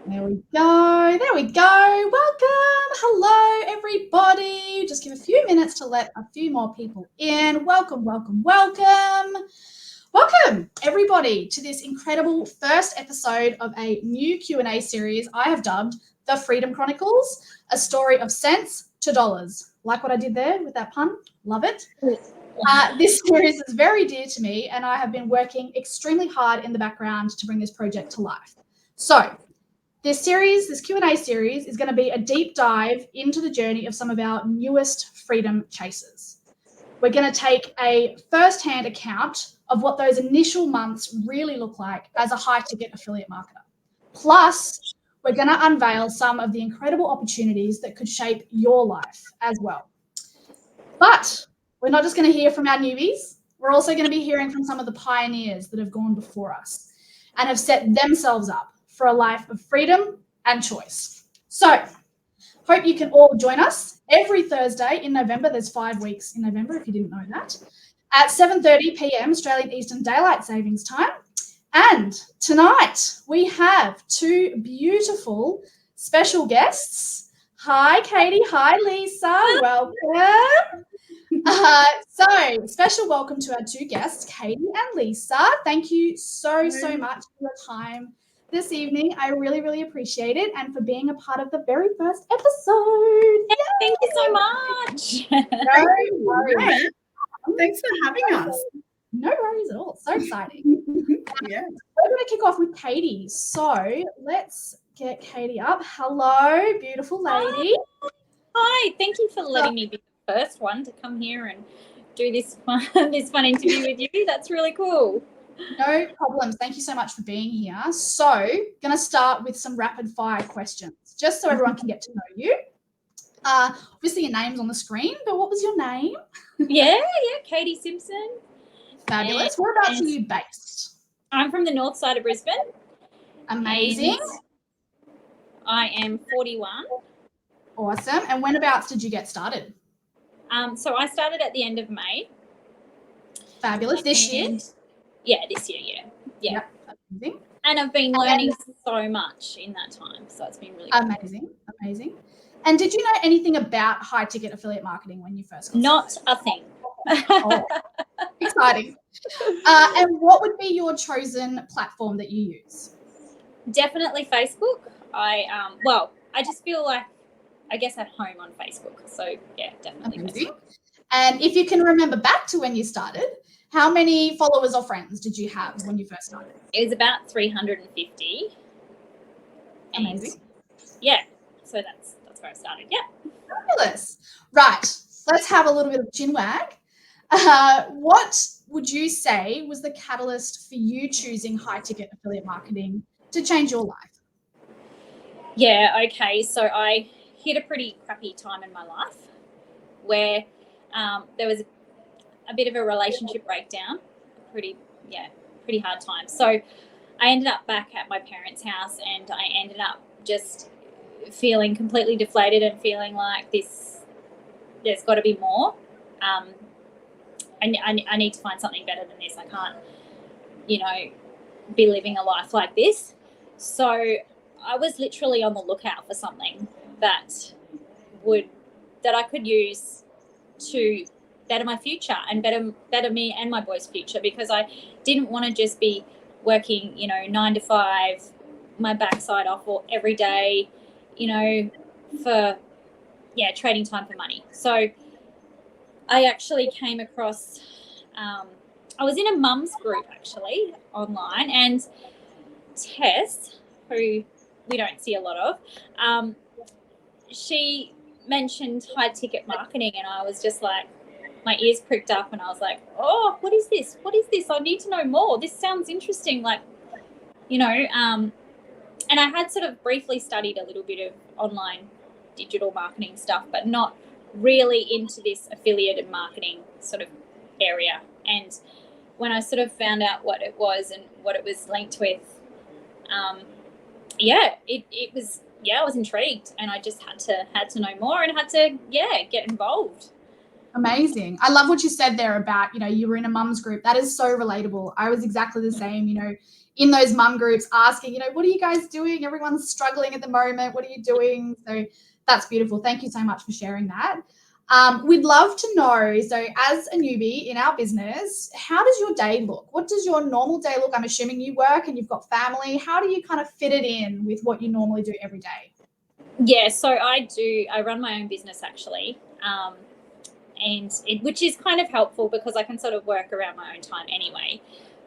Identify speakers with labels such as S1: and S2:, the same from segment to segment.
S1: There we go. There we go. Welcome. Hello, everybody. Just give a few minutes to let a few more people in. Welcome, welcome, welcome. Welcome, everybody, to this incredible first episode of a new Q&A series I have dubbed The Freedom Chronicles, a story of cents to dollars. Like what I did there with that pun? Love it. This series is very dear to me, and I have been working extremely hard in the background to bring this project to life. So, this Q&A series, is going to be a deep dive into the journey of some of our newest freedom chasers. We're going to take a first-hand account of what those initial months really look like as a high-ticket affiliate marketer. Plus, we're going to unveil some of the incredible opportunities that could shape your life as well. But we're not just going to hear from our newbies. We're also going to be hearing from some of the pioneers that have gone before us and have set themselves up for a life of freedom and choice. So, hope you can all join us every Thursday in November. There's 5 weeks in November, if you didn't know that, at 7:30 p.m. Australian Eastern Daylight Savings Time. And tonight we have two beautiful special guests. Hi, Katie. Hi, Lisa. Welcome. So, special welcome to our two guests, Katie and Lisa. Thank you so much for your time this evening. I really, really appreciate it, and for being a part of the very first episode.
S2: Thank you so much.
S1: No worries.
S3: Thanks for having us.
S1: No worries at all. So exciting.
S3: Yeah.
S1: We're going to kick off with Katie. So let's get Katie up. Hello, beautiful lady.
S2: Hi. Thank you for letting me be the first one to come here and do this fun interview with you. That's really cool.
S1: No problems. Thank you so much for being here. So, going to start with some rapid fire questions, just so everyone can get to know you. Obviously, your name's on the screen, but what was your name?
S2: Yeah, Katie Simpson.
S1: Fabulous. Whereabouts are you based?
S2: I'm from the north side of Brisbane.
S1: Amazing.
S2: I am 41.
S1: Awesome. And whenabouts did you get started?
S2: So I started at the end of May.
S1: Fabulous. This year?
S2: Yeah, this year, yeah.
S1: Yep. Amazing.
S2: And I've been learning so much in that time, so it's been really cool.
S1: Amazing. And did you know anything about high-ticket affiliate marketing when you first got
S2: Not
S1: started?
S2: a thing.
S1: Oh, exciting. And what would be your chosen platform that you use?
S2: Definitely Facebook. I just feel like I guess at home on Facebook. So yeah, definitely Facebook.
S1: And if you can remember back to when you started, how many followers or friends did you have when you first started?
S2: It was about 350.
S1: Amazing.
S2: Yeah, so that's where I started. Yeah.
S1: Fabulous. Right. Let's have a little bit of chin wag. What would you say was the catalyst for you choosing high-ticket affiliate marketing to change your life?
S2: Yeah, okay. So I hit a pretty crappy time in my life where there was a bit of a relationship breakdown, pretty hard time. So I ended up back at my parents' house, and I ended up just feeling completely deflated and feeling like there's got to be more. I need to find something better than this. I can't, be living a life like this. So I was literally on the lookout for something that I could use to better my future and better me and my boys' future, because I didn't want to just be working, 9 to 5, my backside off every day, for trading time for money. So I actually came across, I was in a mum's group actually online, and Tess, who we don't see a lot of, she mentioned high ticket marketing, and I was just like, my ears pricked up, and I was like, oh, what is this? I need to know more. This sounds interesting. Like, and I had sort of briefly studied a little bit of online digital marketing stuff, but not really into this affiliate and marketing sort of area. And when I sort of found out what it was and what it was linked with, it was, I was intrigued, and I just had to know more and had to, get involved.
S1: Amazing. I love what you said there about, you were in a mum's group. That is so relatable. I was exactly the same, in those mum groups asking, what are you guys doing? Everyone's struggling at the moment. What are you doing? So that's beautiful. Thank you so much for sharing that. We'd love to know, so as a newbie in our business, how does your day look? What does your normal day look? I'm assuming you work and you've got family. How do you kind of fit it in with what you normally do every day?
S2: Yeah, so I run my own business actually, which is kind of helpful because I can sort of work around my own time anyway.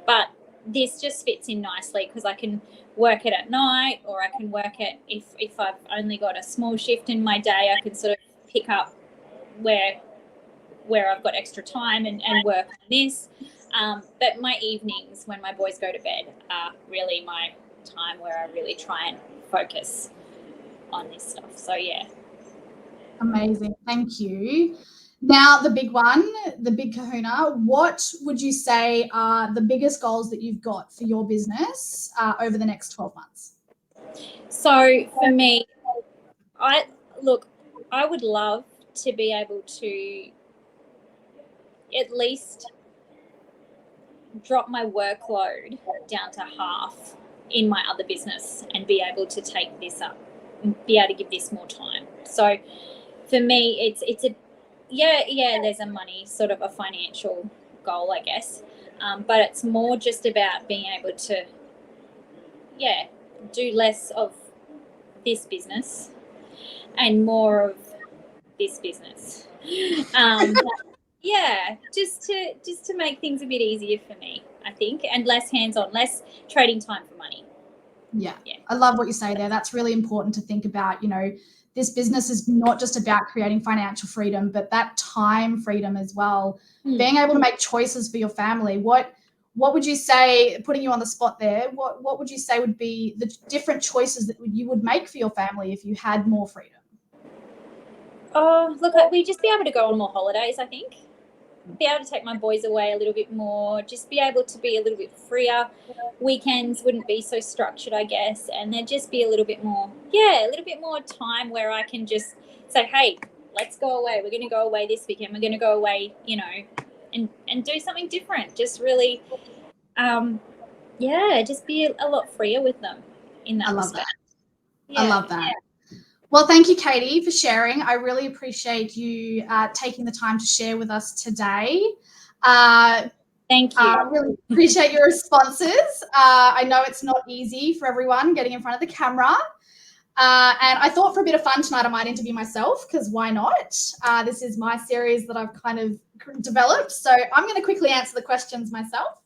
S2: But this just fits in nicely because I can work it at night, or I can work it if I've only got a small shift in my day, I can sort of pick up where I've got extra time and work on this. But my evenings when my boys go to bed are really my time where I really try and focus on this stuff. So yeah.
S1: Amazing. Thank you. Now, the big one, the big kahuna, what would you say are the biggest goals that you've got for your business over the next 12 months?
S2: So for me, I would love to be able to at least drop my workload down to half in my other business and be able to take this up and be able to give this more time. So for me, it's there's a money, sort of a financial goal, I guess. But it's more just about being able to, do less of this business and more of this business. Just to make things a bit easier for me, I think, and less hands-on, less trading time for money.
S1: Yeah. I love what you say there. That's really important to think about. This business is not just about creating financial freedom, but that time freedom as well. Being able to make choices for your family. What would you say, putting you on the spot there, what would you say would be the different choices that you would make for your family if you had more freedom?
S2: Oh, look, we'd just be able to go on more holidays, I think. Be able to take my boys away a little bit more, just be able to be a little bit freer. Weekends wouldn't be so structured, I guess, and there'd just be a little bit more time where I can just say, hey, let's go away. We're going to go away this weekend. We're going to go away, and do something different. Just really, just be a lot freer with them in that respect.
S1: I love that. Well, thank you, Katie, for sharing. I really appreciate you taking the time to share with us today.
S2: Thank you.
S1: I really appreciate your responses. I know it's not easy for everyone getting in front of the camera. And I thought for a bit of fun tonight I might interview myself, because why not? This is my series that I've kind of developed. So I'm going to quickly answer the questions myself.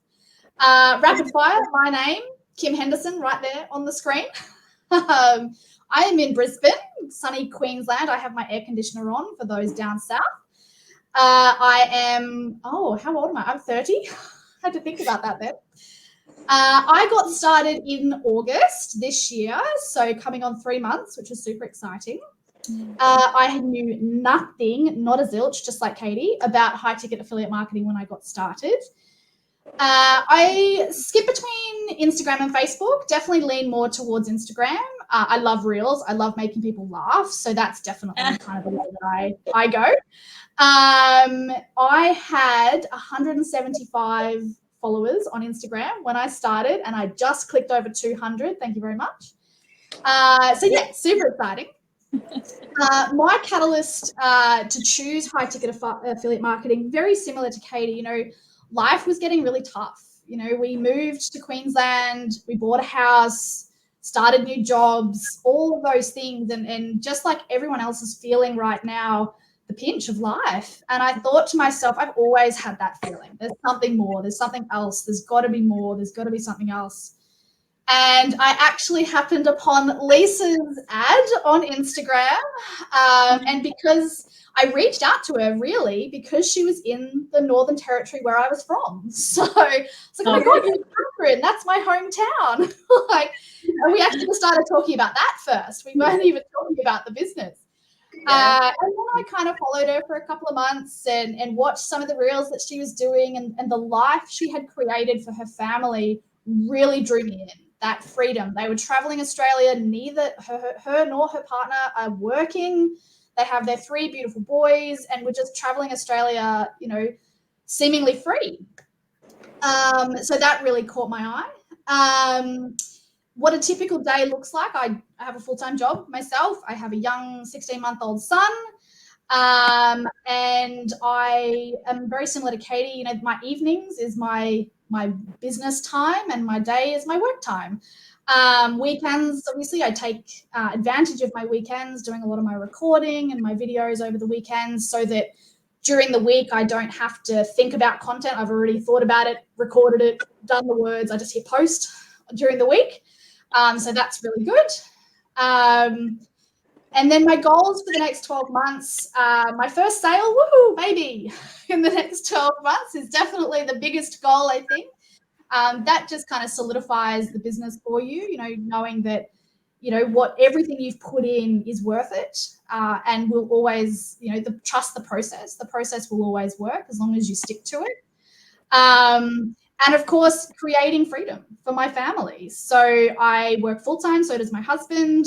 S1: Rapid fire, my name, Kim Henderson, right there on the screen. I am in Brisbane, sunny Queensland. I have my air conditioner on for those down south. I am, how old am I? I'm 30. I had to think about that then. I got started in August this year, so coming on 3 months, which is super exciting. I knew nothing, not a zilch, just like Katie, about high-ticket affiliate marketing when I got started. I skip between Instagram and Facebook, definitely lean more towards Instagram. I love Reels. I love making people laugh. So that's definitely kind of the way that I go. I had 175 followers on Instagram when I started, and I just clicked over 200. Thank you very much. Super exciting. My catalyst to choose high-ticket affiliate marketing, very similar to Katie, life was getting really tough. We moved to Queensland, we bought a house, started new jobs, all of those things. And just like everyone else is feeling right now, the pinch of life. And I thought to myself, I've always had that feeling. There's something more, there's something else, there's got to be more, there's got to be something else. And I actually happened upon Lisa's ad on Instagram. And because I reached out to her really because she was in the Northern Territory where I was from. So it's like, oh my God, you're in Catherine. That's my hometown. We actually started talking about that first. We weren't even talking about the business. And then I kind of followed her for a couple of months and watched some of the reels that she was doing, and the life she had created for her family really drew me in. That freedom. They were traveling Australia. Neither her nor her partner are working. They have their 3 beautiful boys, and we're just traveling Australia, seemingly free. So that really caught my eye. What a typical day looks like. I have a full-time job myself. I have a young 16-month-old son. And I am very similar to Katie. My evenings is my business time and my day is my work time. Weekends, obviously, I take advantage of my weekends, doing a lot of my recording and my videos over the weekends so that during the week, I don't have to think about content. I've already thought about it, recorded it, done the words. I just hit post during the week. So that's really good. And then my goals for the next 12 months, my first sale, woohoo, maybe in the next 12 months is definitely the biggest goal, I think. That just kind of solidifies the business for you, knowing that, what everything you've put in is worth it and will always, trust the process. The process will always work as long as you stick to it. And of course, creating freedom for my family. So I work full-time, so does my husband.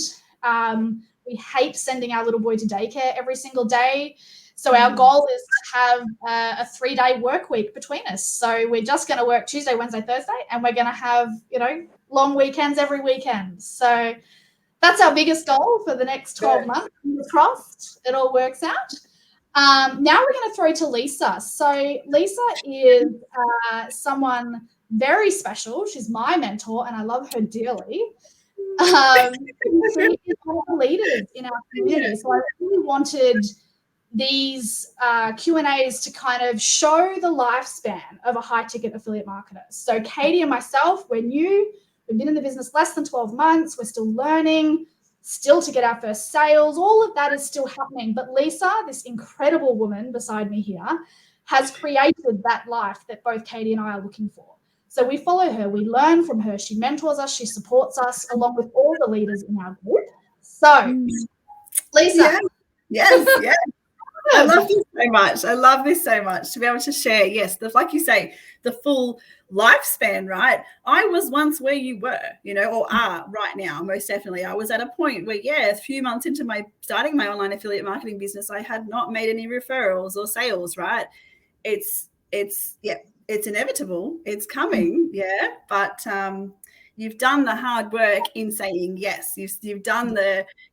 S1: We hate sending our little boy to daycare every single day. So our goal is to have a 3-day work week between us. So we're just going to work Tuesday, Wednesday, Thursday, and we're going to have, long weekends every weekend. So that's our biggest goal for the next 12 months. Fingers crossed it all works out. Now we're going to throw to Lisa. So Lisa is someone very special. She's my mentor, and I love her dearly. She is one of the leaders in our community. So I really wanted these Q&As to kind of show the lifespan of a high-ticket affiliate marketer. So Katie and myself, we're new. We've been in the business less than 12 months. We're still learning, still to get our first sales. All of that is still happening. But Lisa, this incredible woman beside me here, has created that life that both Katie and I are looking for. So we follow her. We learn from her. She mentors us. She supports us along with all the leaders in our group. So, Lisa.
S3: Yes. I love this so much. I love this so much to be able to share. Yes, like you say, the full lifespan, right? I was once where you were, or are right now. Most definitely. I was at a point where, a few months into starting my online affiliate marketing business, I had not made any referrals or sales, right? It's inevitable. It's coming. Yeah. But, you've done the hard work in saying yes. You've done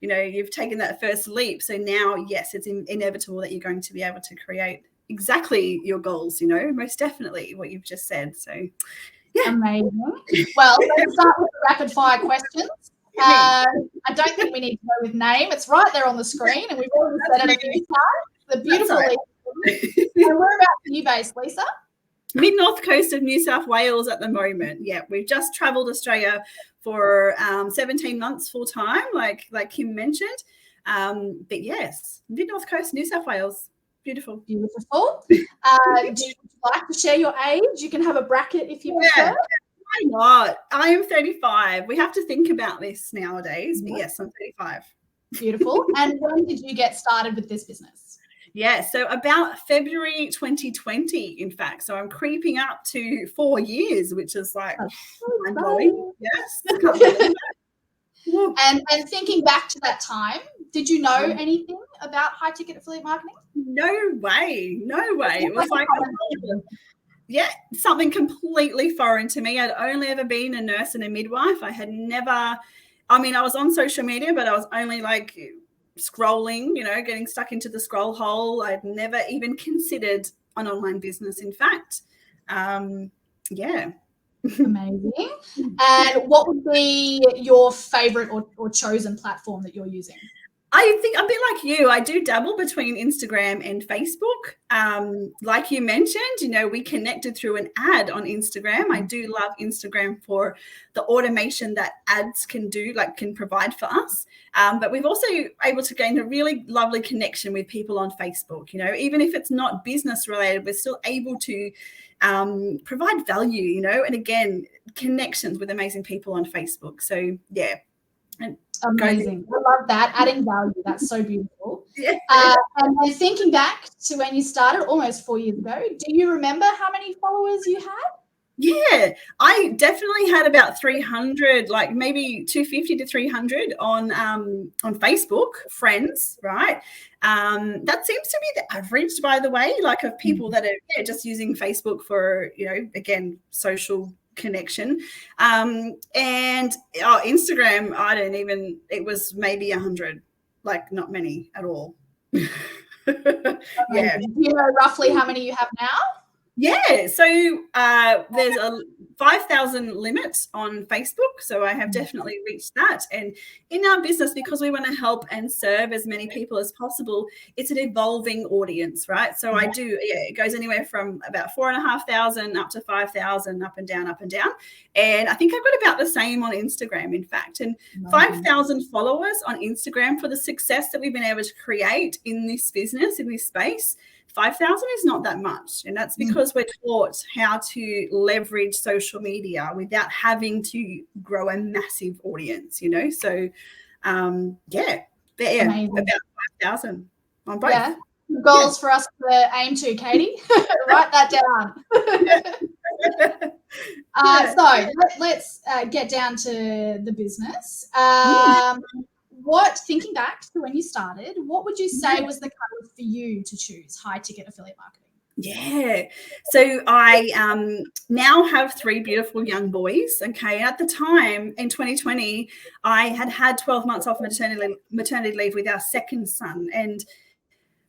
S3: you've taken that first leap. So now, yes, it's inevitable that you're going to be able to create exactly your goals, most definitely what you've just said. So, yeah.
S1: Amazing. Well, let's start with the rapid fire questions. I don't think we need to go with name. It's right there on the screen, and we've already said it a few times. The beautiful Lisa. And whereabouts are you based, Lisa?
S3: Mid-north coast of New South Wales at the moment. Yeah, we've just travelled Australia for 17 months full time, like Kim mentioned. But yes, mid-north coast, New South Wales. Beautiful.
S1: Beautiful. Do you like to share your age? You can have a bracket if you prefer.
S3: Why not? I am 35. We have to think about this nowadays. But yes, I'm 35.
S1: Beautiful. And when did you get started with this business?
S3: Yeah, so about February 2020, in fact. So I'm creeping up to 4 years, which is like mind-blowing. Yes.
S1: And thinking back to that time, did you know anything about high-ticket affiliate marketing?
S3: No way. It was like, something completely foreign to me. I'd only ever been a nurse and a midwife. I had never, I was on social media, but I was only like scrolling, getting stuck into the scroll hole. I'd never even considered an online business, in fact.
S1: Amazing. And what would be your favorite or chosen platform that you're using?
S3: I think a bit like you, I do dabble between Instagram and Facebook. Like you mentioned, we connected through an ad on Instagram. I do love Instagram for the automation that ads can do, can provide for us. But we've also able to gain a really lovely connection with people on Facebook. Even if it's not business related, we're still able to provide value, and again, connections with amazing people on Facebook. So, yeah.
S1: Amazing. I love that. Adding value. That's so beautiful.
S3: Yeah.
S1: And then thinking back to when you started almost 4 years ago, do you remember how many followers you had?
S3: Yeah, I definitely had about 300, like maybe 250 to 300 on Facebook friends, right? That seems to be the average, by the way, of people that are just using Facebook for, again, social connection. And Instagram, it was maybe 100, like not many at all. Yeah.
S1: Do you know roughly how many you have now?
S3: Yeah, so there's a 5,000 limit on Facebook, so I have definitely reached that. And in our business, because we want to help and serve as many people as possible, it's an evolving audience, right? So I do, it goes anywhere from about 4,500 up to 5,000, up and down, up and down. And I think I've got about the same on Instagram, in fact. And 5,000 followers on Instagram for the success that we've been able to create in this business, in this space. 5,000 is not that much, and that's because we're taught how to leverage social media without having to grow a massive audience, you know. So, about 5,000 on both.
S1: Yeah. Goals for us to aim to, Katie. Write that down. So let's get down to the business. Thinking back to when you started, what would you say was the catalyst for you to choose high ticket affiliate marketing?
S3: Yeah. So I now have 3 beautiful young boys. Okay. At the time in 2020, I had 12 months off maternity leave with our second son. And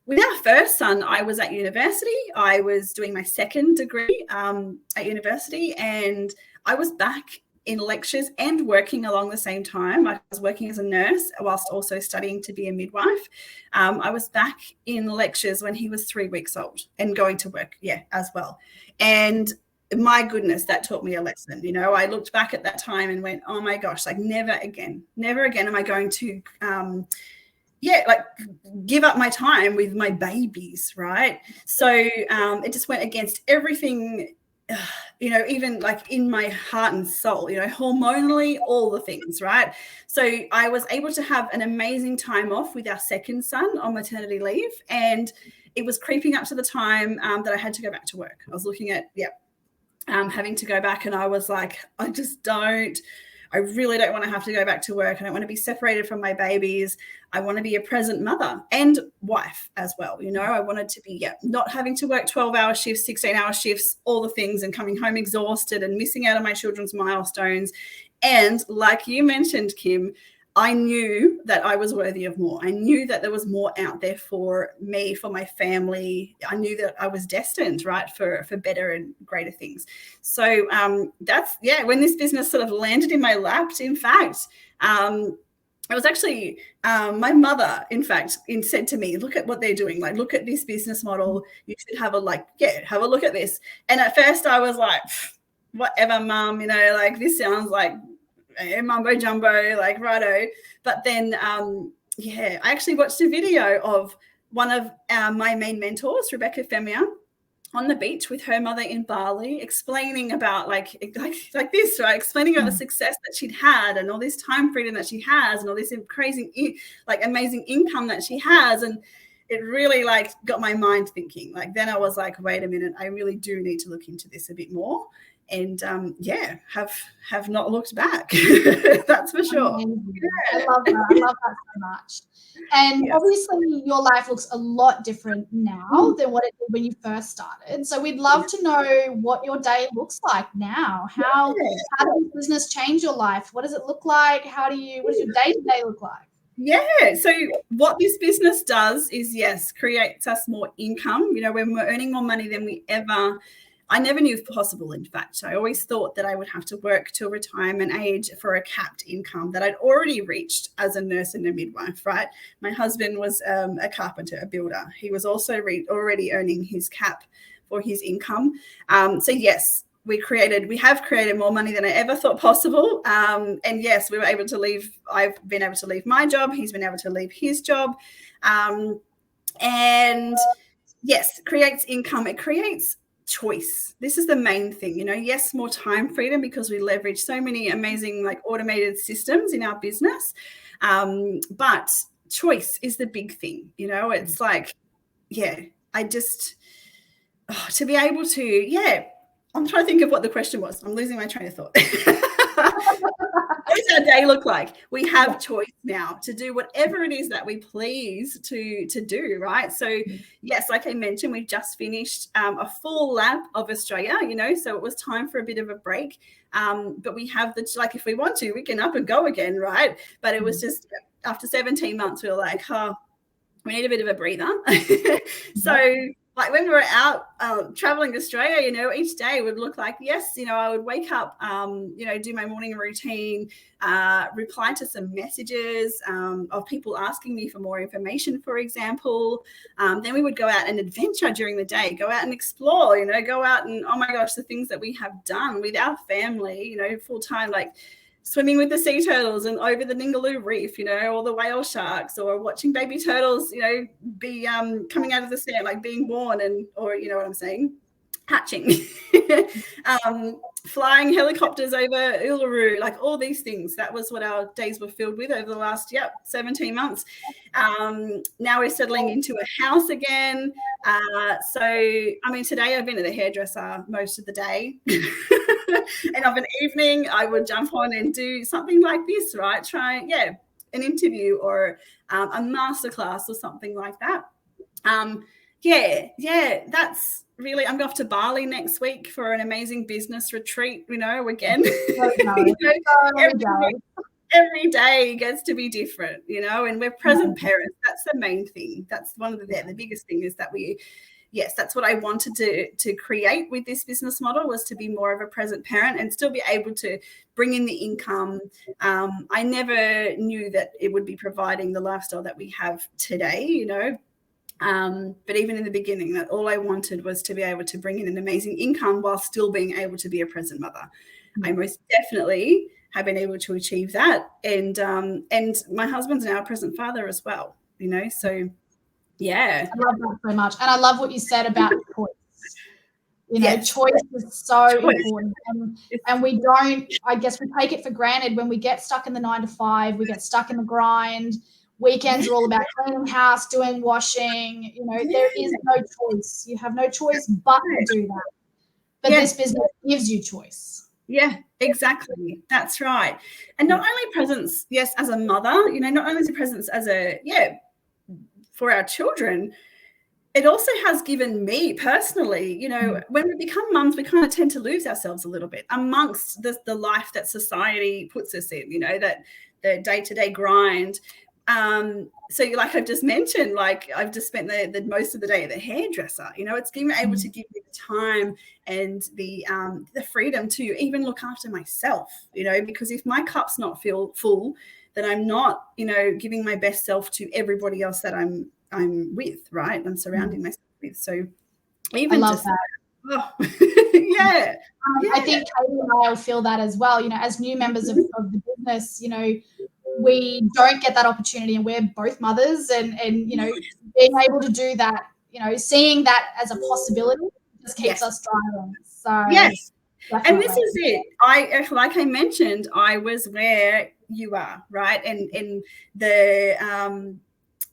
S3: with our first son, I was at university. I was doing my second degree at university, and I was back in lectures and working along the same time. I was working as a nurse whilst also studying to be a midwife. I was back in lectures when he was 3 weeks old and going to work, as well. And my goodness, that taught me a lesson. You know, I looked back at that time and went, oh my gosh, like never again am I going to, give up my time with my babies, right? So it just went against everything, you know, even like in my heart and soul, you know, hormonally, all the things, right? So I was able to have an amazing time off with our second son on maternity leave, and it was creeping up to the time that I had to go back to work. I was looking at, having to go back, and I was like, I really don't want to have to go back to work. I don't want to be separated from my babies. I want to be a present mother and wife as well. You know, I wanted to be, not having to work 12-hour shifts, 16-hour shifts, all the things, and coming home exhausted and missing out on my children's milestones. And like you mentioned, Kim, I knew that I was worthy of more. I knew that there was more out there for me, for my family. I knew that I was destined, right, for better and greater things. So that's, when this business sort of landed in my lap, in fact, it was actually my mother, in fact, said to me, look at what they're doing. Like, look at this business model. You should have a look at this. And at first I was like, whatever, Mum, you know, like this sounds like mumbo jumbo, like righto. But then I actually watched a video of one of my main mentors, Rebecca Femia, on the beach with her mother in Bali, explaining about like this, right? Explaining about the success that she'd had and all this time freedom that she has and all this crazy, like amazing income that she has. And it really like got my mind thinking. Like then I was like, wait a minute, I really do need to look into this a bit more. And have not looked back. That's for sure.
S1: I love that so much. And obviously your life looks a lot different now than what it did when you first started. So we'd love to know what your day looks like now. How does business change your life? What does it look like? What does your day-to-day look like?
S3: Yeah. So what this business does is, creates us more income. You know, when we're earning more money than I never knew possible, in fact. I always thought that I would have to work till retirement age for a capped income that I'd already reached as a nurse and a midwife, right? My husband was a carpenter, a builder. He was also already earning his cap for his income. So yes, we have created more money than I ever thought possible. And yes, we were able to leave. I've been able to leave my job. He's been able to leave his job. And yes, creates income. It creates choice. This is the main thing, you know. Yes, more time freedom because we leverage so many amazing like automated systems in our business, but choice is the big thing, you know. It's like I just to be able to I'm trying to think of what the question was. I'm losing my train of thought. does our day look like? We have choice now to do whatever it is that we please to do, right? So yes, like I mentioned, we've just finished a full lap of Australia, so it was time for a bit of a break. But we have if we want to, we can up and go again, right? But it was just after 17 months, we were like, we need a bit of a breather. So like when we were out traveling Australia, each day would look like, yes, I would wake up, do my morning routine, reply to some messages of people asking me for more information, for example. Then we would go out and adventure during the day, go out and explore, go out and, oh my gosh, the things that we have done with our family, full time, like swimming with the sea turtles and over the Ningaloo Reef, or the whale sharks, or watching baby turtles, be coming out of the sand, like being born or you know what I'm saying, hatching, flying helicopters over Uluru, like all these things. That was what our days were filled with over the last 17 months. Now we're settling into a house again. So I mean, today I've been at the hairdresser most of the day. And of an evening I would jump on and do something like this, right? Try an interview or a masterclass or something like that. That's really, I'm off to Bali next week for an amazing business retreat, again. Every day gets to be different, and we're present parents. That's the main thing. That's one of the biggest thing is that that's what I wanted to create with this business model, was to be more of a present parent and still be able to bring in the income. I never knew that it would be providing the lifestyle that we have today, but even in the beginning, that all I wanted was to be able to bring in an amazing income while still being able to be a present mother. I most definitely have been able to achieve that. And my husband's now a present father as well, so yeah.
S1: I love that so much. And I love what you said about choice. Choice is so important. And we don't, I guess we take it for granted when we get stuck in the 9 to 5, we get stuck in the grind. Weekends are all about cleaning house, doing washing. There is no choice. You have no choice but to do that. But this business gives you choice.
S3: Yeah, exactly. That's right. And not only presence, yes, as a mother, not only is a presence as for our children, it also has given me personally, when we become mums, we kind of tend to lose ourselves a little bit amongst the life that society puts us in, that the day-to-day grind. So like I've just mentioned, like I've just spent the most of the day at the hairdresser, it's being able to give me the time and the freedom to even look after myself, because if my cup's not feel full, then I'm not, giving my best self to everybody else that I'm with, right? I'm surrounding myself with. So even
S1: I love that. I think Katie and I will feel that as well. As new members of the business, we don't get that opportunity, and we're both mothers, and being able to do that, seeing that as a possibility just keeps us driving. So
S3: yes.
S1: definitely.
S3: And this is it. Like I mentioned, I was where you are, right? And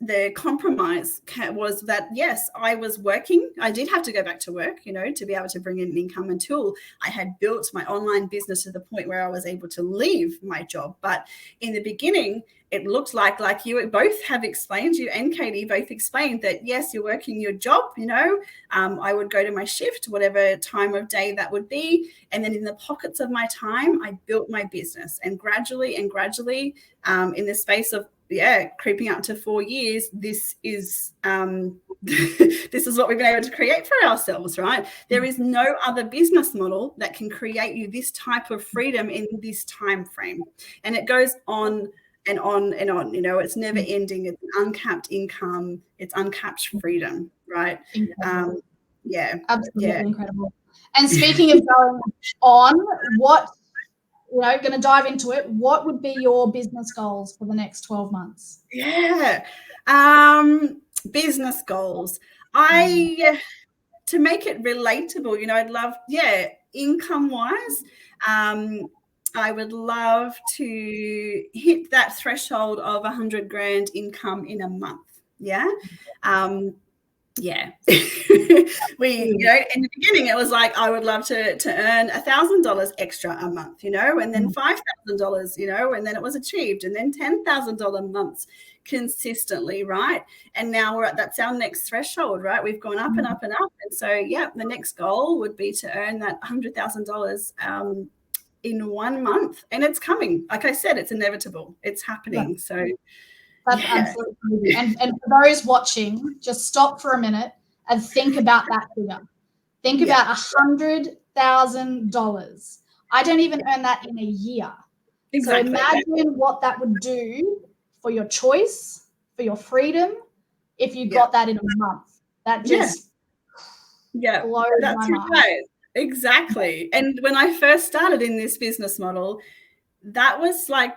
S3: the compromise was that, yes, I was working. I did have to go back to work, to be able to bring in an income until I had built my online business to the point where I was able to leave my job. But in the beginning, it looked like you both have explained, you and Katie both explained that, yes, you're working your job, I would go to my shift, whatever time of day that would be. And then in the pockets of my time, I built my business. And gradually, in the space of, creeping up to 4 years, this is this is what we've been able to create for ourselves, right? There is no other business model that can create you this type of freedom in this time frame. And it goes on and on and on, it's never ending. It's uncapped income, it's uncapped freedom, right?
S1: Absolutely incredible. And speaking of going on, what going to dive into it, what would be your business goals for the next 12 months?
S3: Business goals, to make it relatable, I'd love, income wise, I would love to hit that threshold of 100 grand income in a month. Yeah. We, you know, in the beginning it was like, I would love to earn $1,000 extra a month, you know, and then $5,000, you know, and then it was achieved, and then $10,000 months consistently, right? And now that's our next threshold, right? We've gone up and up and up. And so, yeah, the next goal would be to earn that $100,000 in 1 month. And it's coming. Like I said, it's inevitable. It's happening. Yeah. So
S1: that's absolutely crazy. And for those watching, just stop for a minute and think about that figure. Think about $100,000. I don't even earn that in a year. Exactly. So imagine what that would do for your choice, for your freedom, if you got that in a month. That just blows my mind.
S3: Right. Exactly. And when I first started in this business model, that was like,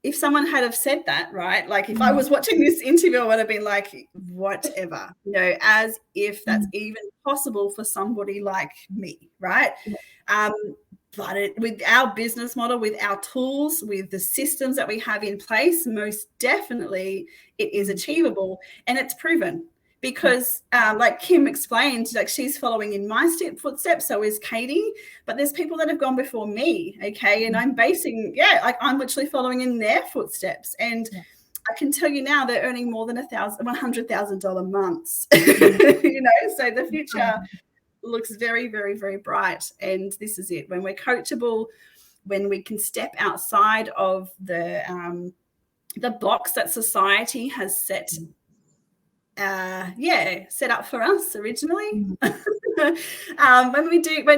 S3: if someone had have said that, right? Like if I was watching this interview, I would have been like, whatever, you know, as if that's even possible for somebody like me, right? But with our business model, with our tools, with the systems that we have in place, most definitely it is achievable, and it's proven. Because like Kim explained, like she's following in my footsteps, so is Katie, but there's people that have gone before me, okay? And I'm basing, like I'm literally following in their footsteps. And I can tell you now they're earning more than $100,000 months, you know, so the future looks very, very, very bright. And this is it. When we're coachable, when we can step outside of the box that society has set up for us originally. When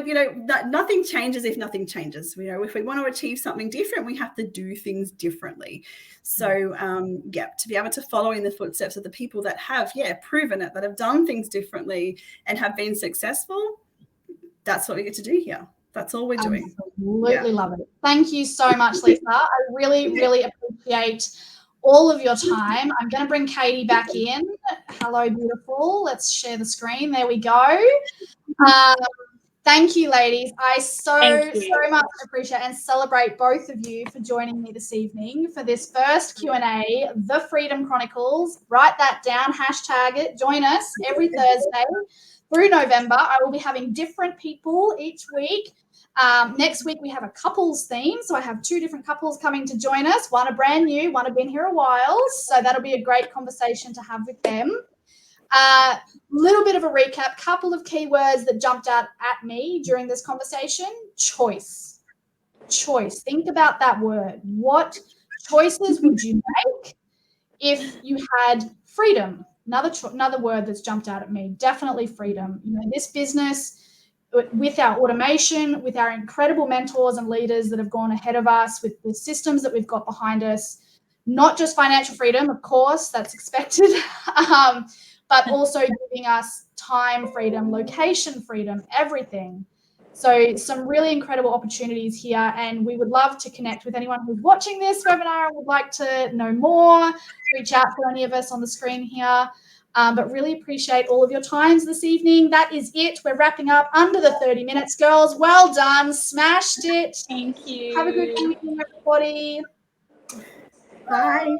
S3: you know, nothing changes if nothing changes. You know, if we want to achieve something different, we have to do things differently. So to be able to follow in the footsteps of the people that have proven it, that have done things differently and have been successful, that's what we get to do here. That's all we're doing.
S1: Absolutely love it. Thank you so much, Lisa. I really, really appreciate all of your time. I'm going to bring Katie back in. Hello, beautiful. Let's share the screen. There we go. Thank you, ladies. I so much appreciate and celebrate both of you for joining me this evening for this first Q&A, The Freedom Chronicles. Write that down, hashtag it. Join us every Thursday through November. I will be having different people each week. Next week we have a couples theme, so I have 2 different couples coming to join us. One are brand new, one have been here a while, so that'll be a great conversation to have with them. Little bit of a recap, couple of keywords that jumped out at me during this conversation. Choice. Think about that word. What choices would you make if you had freedom? Another word that's jumped out at me, definitely freedom. You know, this business, with our automation, with our incredible mentors and leaders that have gone ahead of us, with the systems that we've got behind us, not just financial freedom, of course, that's expected, but also giving us time freedom, location freedom, everything. So some really incredible opportunities here, and we would love to connect with anyone who's watching this webinar and would like to know more. Reach out to any of us on the screen here. But really appreciate all of your times this evening. That is it. We're wrapping up under the 30 minutes, girls. Well done. Smashed it.
S2: Thank you.
S1: Have a good evening, everybody.
S3: Bye.